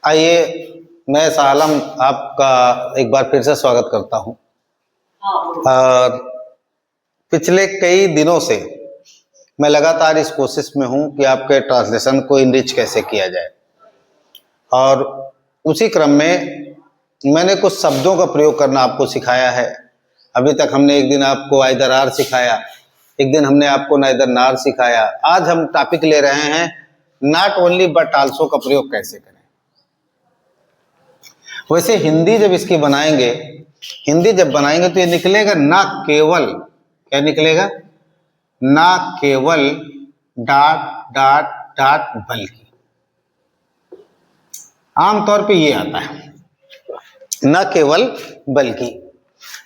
आइए, मैं सालम आपका एक बार फिर से स्वागत करता हूं। और पिछले कई दिनों से मैं लगातार इस कोशिश में हूं कि आपके ट्रांसलेशन को इनरिच कैसे किया जाए, और उसी क्रम में मैंने कुछ शब्दों का प्रयोग करना आपको सिखाया है। अभी तक हमने एक दिन आपको आइदर आर सिखाया, एक दिन हमने आपको नाइदर नार सिखाया। आज हम टॉपिक ले रहे हैं नॉट ओनली बट आल्सो का प्रयोग कैसे करें। वैसे हिंदी जब इसकी बनाएंगे, हिंदी जब बनाएंगे तो ये निकलेगा ना केवल, क्या निकलेगा, ना केवल डॉट डॉट डॉट बल्कि। आमतौर पे ये आता है ना केवल बल्कि।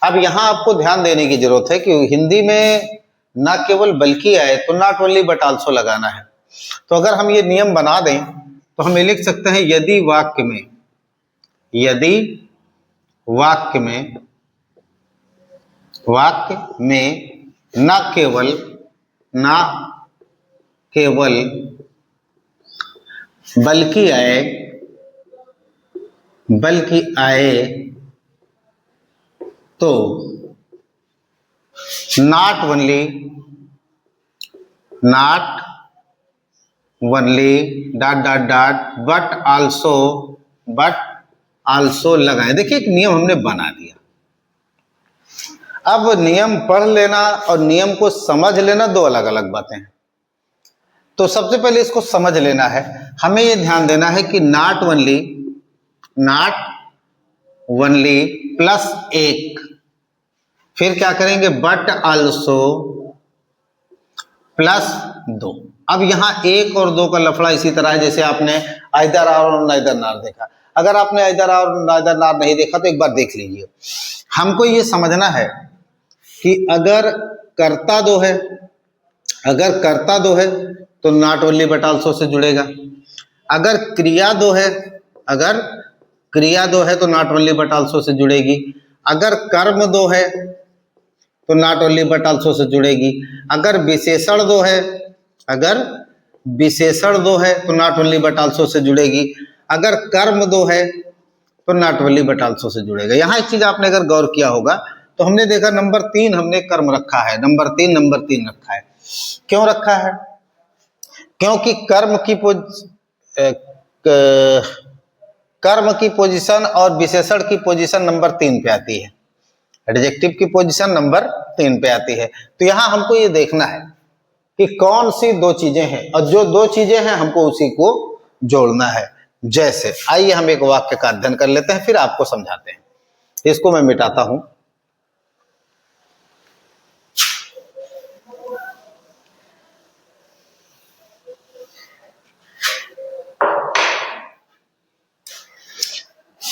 अब यहां आपको ध्यान देने की जरूरत है कि हिंदी में ना केवल बल्कि आए तो नॉट ओनली बट आल्सो लगाना है। तो अगर हम ये नियम बना दें तो हम ये लिख सकते हैं, यदि वाक्य में, यदि वाक्य में, वाक्य में न केवल, न केवल बल्कि आए, बल्कि आए तो not only, not only dot dot dot but also, but also लगाएं। देखिए एक नियम हमने बना दिया। अब नियम पढ़ लेना और नियम को समझ लेना दो अलग अलग बातें हैं। तो सबसे पहले इसको समझ लेना है। हमें यह ध्यान देना है कि not only, not only plus एक, फिर क्या करेंगे, बट आल्सो प्लस दो। अब यहां एक और दो का लफड़ा इसी तरह है जैसे आपने आइदर आर और नाइदर नार देखा। अगर आपने आइदर आर और नाइदर नार नहीं देखा तो एक बार देख लीजिए। हमको ये समझना है कि अगर कर्ता दो है, अगर कर्ता दो है तो not only but also say जुड़ेगा। अगर क्रिया दो है, अगर क्रिया दो है तो not only but also say जुड़ेगी। अगर कर्म दो है तो not only but also say जुड़ेगी। अगर विशेषण दो है, अगर विशेषण दो है तो not only but also say जुड़ेगी। अगर कर्म दो है तो not only but also say जुड़ेगा। यहाँ एक चीज आपने अगर गौर किया होगा तो हमने देखा नंबर 3 हमने कर्म रखा है, नंबर 3 रखा है। क्यों रखा है? क्योंकि कर्म की पोजीशन और विशेषण की पोजीशन नंबर 3 पे आती है, एडजेक्टिव की पोजीशन नंबर 3 पे आती है। तो यहां हमको ये देखना है कि कौन सी दो चीजें हैं, और जो दो चीजें हैं हमको उसी को जोड़ना है। जैसे आइए हम एक वाक्य का अध्ययन कर लेते हैं, फिर आपको समझाते हैं। इसको मैं मिटाता हूं।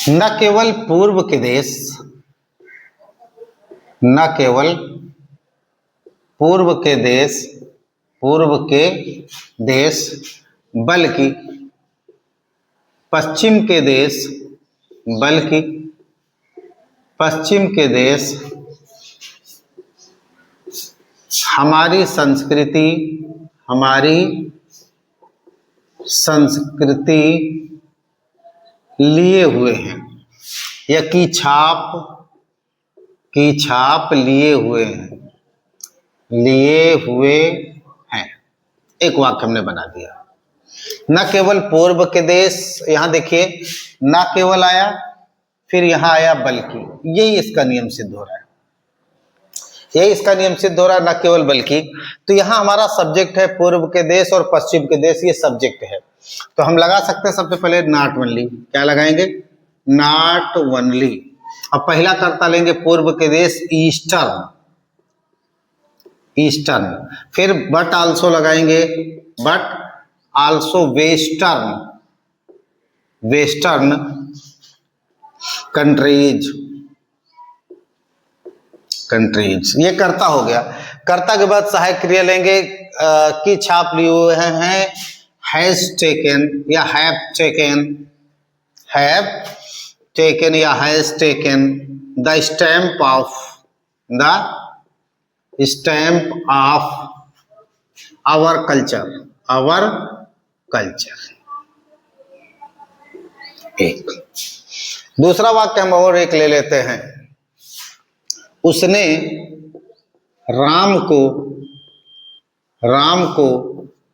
न केवल पूर्व के देश, न केवल पूर्व के देश, पूर्व के देश, बल्कि पश्चिम के देश, बल्कि पश्चिम के देश हमारी संस्कृति, हमारी संस्कृति लिए हुए हैं, या की छाप लिए हुए हैं, लिए हुए हैं। एक वाक्य हमने बना दिया। न केवल पूर्व के देश, यहां देखिए न केवल आया, फिर यहां आया बल्कि। यही इसका नियम सिद्ध हो रहा है, यही इसका नियम सिद्ध हो रहा है, न केवल बल्कि। तो यहां हमारा सब्जेक्ट है पूर्व के देश और पश्चिम के देश, ये सब्जेक्ट है। तो हम लगा सकते हैं सबसे पहले नॉट ओनली। क्या लगाएंगे? Not only. अब पहला कर्ता लेंगे पूर्व के देश, ईस्टर्न, ईस्टर्न। फिर बट आल्सो लगाएंगे, but also western, western countries, countries. ये कर्ता हो गया। कर्ता के बाद सहायक क्रिया लेंगे, की छाप लिए हुए हैं, हैज टेकन या हैव टेकन, हैव टेकन या has taken the stamp of, the stamp of our culture, our culture. एक। दूसरा वाक्य हम और एक ले लेते हैं। उसने राम को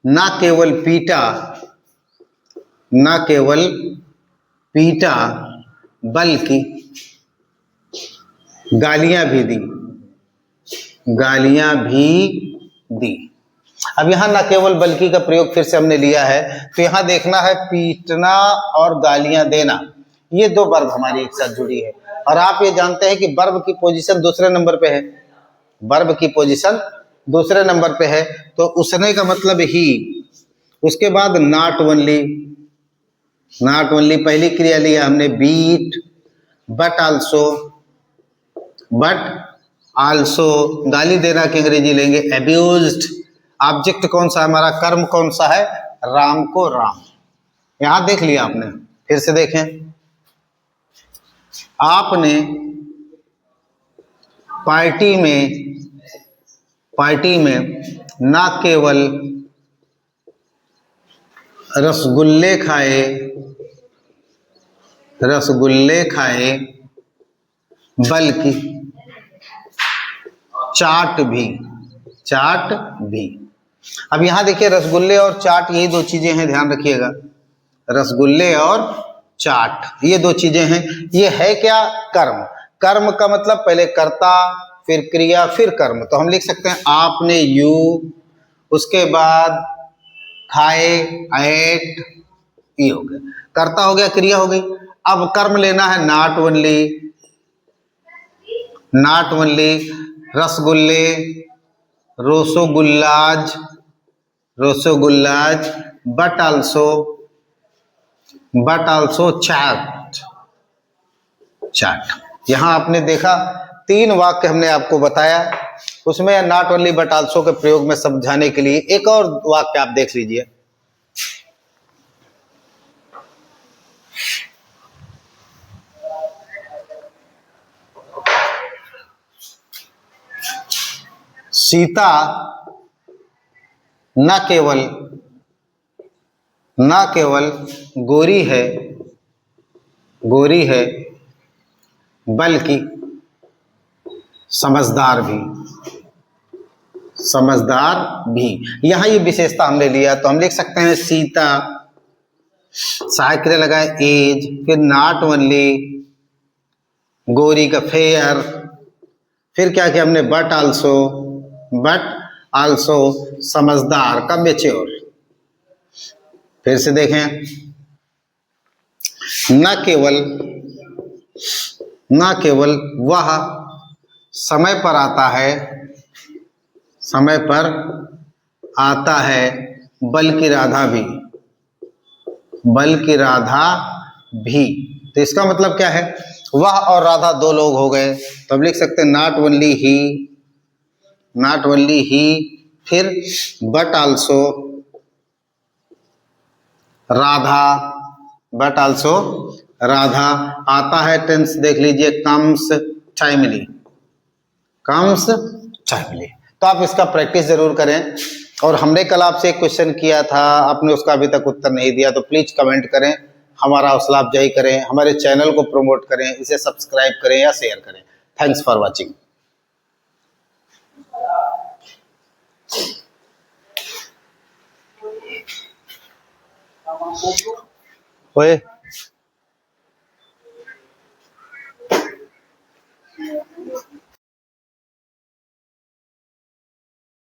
न केवल पीटा बल्कि गालियां भी दी। अब यहां न केवल बल्कि का प्रयोग फिर से हमने लिया है, तो यहां देखना है पीटना और गालियां देना, ये दो वर्ब हमारी एक साथ जुड़ी है। और आप ये जानते हैं कि वर्ब की पोजीशन दूसरे नंबर पे है, वर्ब की पोजीशन दूसरे नंबर पे है, तो उसने का मतलब ही। उसके बाद नॉट ओनली पहली क्रिया लिया हमने बीट, बट आल्सो गाली देना की अंग्रेजी लेंगे अब्यूज्ड। ऑब्जेक्ट कौन सा है हमारा, कर्म कौन सा है, राम को राम। यहां देख लिया आपने, फिर से देखें। आपने पार्टी में न केवल रसगुल्ले खाए बल्कि चाट भी। अब यहां देखिए रसगुल्ले और चाट यही दो चीजें हैं, ध्यान रखिएगा, रसगुल्ले और चाट ये दो चीजें हैं। ये है क्या, कर्म का मतलब पहले कर्ता फिर क्रिया फिर कर्म, तो हम लिख सकते हैं आपने यू, उसके बाद खाए एट, ये हो गया कर्ता हो गया, क्रिया हो गई। अब कर्म लेना है नॉट ओनली रसगुल्ले, रोसोगुल्लाज, बट आल्सो चाट। यहां आपने देखा 3 वाक्य हमने आपको बताया, उसमें नॉट ओनली बट आल्सो के प्रयोग में समझाने के लिए एक और वाक्य आप देख लीजिए। सीता न केवल गोरी है बल्कि समझदार भी। यहां ये विशेषता हमने लिया, तो हम लिख सकते हैं सीता, सहायक क्रिया लगाए एज, फिर नॉट ओनली, गोरी का फेयर, फिर क्या किया हमने बट आल्सो समझदार का मैच्योर। फिर से देखें, न केवल वह समय पर आता है बल्कि राधा भी। तो इसका मतलब क्या है, वह और राधा दो लोग हो गए, तो अब लिख सकते हैं नॉट ओनली ही, फिर बट आल्सो राधा आता है, टेंस देख लीजिए कम्स टाइमली। तो आप इसका प्रैक्टिस जरूर करें। और हमने कल आपसे एक क्वेश्चन किया था, आपने उसका अभी तक उत्तर नहीं दिया, तो प्लीज कमेंट करें, हमारा हौसला अफजाई करें, हमारे चैनल को प्रमोट करें, इसे सब्सक्राइब करें या शेयर करें। Thanks for watching. ओए